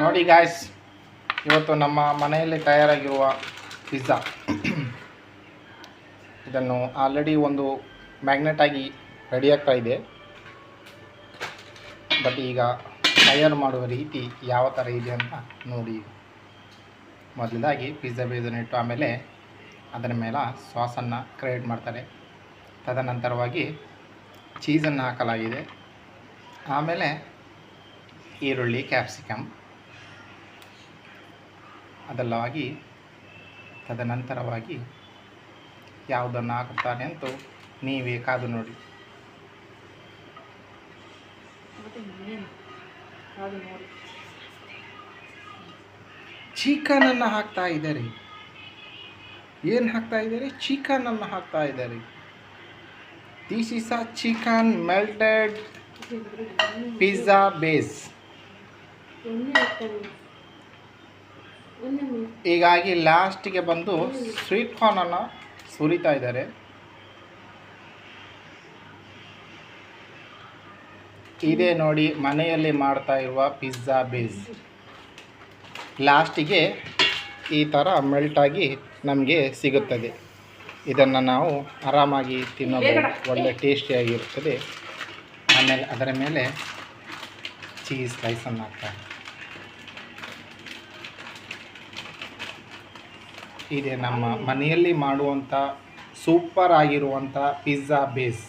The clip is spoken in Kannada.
ನೋಡಿ ಗಾಯ್ಸ್, ಇವತ್ತು ನಮ್ಮ ಮನೆಯಲ್ಲಿ ತಯಾರಾಗಿರುವ ಪಿಜ್ಜಾ. ಇದನ್ನು ಆಲ್ರೆಡಿ ಒಂದು ಮ್ಯಾಗ್ನೆಟ್ ಆಗಿ ರೆಡಿ ಆಗ್ತಾ ಇದೆ. ಬಟ್ ಈಗ ತಯಾರು ಮಾಡುವ ರೀತಿ ಯಾವ ಥರ ಇದೆ ಅಂತ ನೋಡಿ. ಮೊದಲಾಗಿ ಪಿಜ್ಜಾ ಬೇಸನ್ನು ಇಟ್ಟು ಆಮೇಲೆ ಅದರ ಮೇಲೆ ಸಾಸನ್ನು ಕ್ರಿಯೇಟ್ ಮಾಡ್ತಾರೆ. ತದನಂತರವಾಗಿ ಚೀಸನ್ನು ಹಾಕಲಾಗಿದೆ. ಆಮೇಲೆ ಈರುಳ್ಳಿ, ಕ್ಯಾಪ್ಸಿಕಮ್ ಅದೆಲ್ಲವಾಗಿ ತದನಂತರವಾಗಿ ಯಾವುದನ್ನು ಹಾಕುತ್ತಾನೆ ಅಂತೂ ನೀವೇ ಕಾದು ನೋಡಿ. ಚಿಕನನ್ನು ಹಾಕ್ತಾ ಇದ್ದಾರೆ. ಏನು ಹಾಕ್ತಾ ಇದ್ದಾರೆ? ಚಿಕನನ್ನು ಹಾಕ್ತಾ ಇದ್ದಾರೆ. This is a chicken melted pizza base. ಹೀಗಾಗಿ ಲಾಸ್ಟಿಗೆ ಬಂದು ಸ್ವೀಟ್ ಕಾರ್ನನ್ನು ಸುರಿತಾ ಇದ್ದಾರೆ. ಇದೇ ನೋಡಿ ಮನೆಯಲ್ಲಿ ಮಾಡ್ತಾ ಇರುವ ಪಿಜ್ಜಾ ಬೇಸ್. ಲಾಸ್ಟಿಗೆ ಈ ಥರ ಮೆಲ್ಟಾಗಿ ನಮಗೆ ಸಿಗುತ್ತದೆ. ಇದನ್ನು ನಾವು ಆರಾಮಾಗಿ ತಿನ್ನಬಹುದು, ಒಳ್ಳೆ ಟೇಸ್ಟಿಯಾಗಿರುತ್ತದೆ. ಆಮೇಲೆ ಅದರ ಮೇಲೆ ಚೀಸ್ ಸ್ಲೈಸನ್ನು ಹಾಕ್ತಾರೆ. ಇದೆ ನಮ್ಮ ಮನೆಯಲ್ಲಿ ಮಾಡುವಂಥ ಸೂಪರ್ ಆಗಿರುವಂಥ ಪಿಜ್ಜಾ ಬೇಸ್.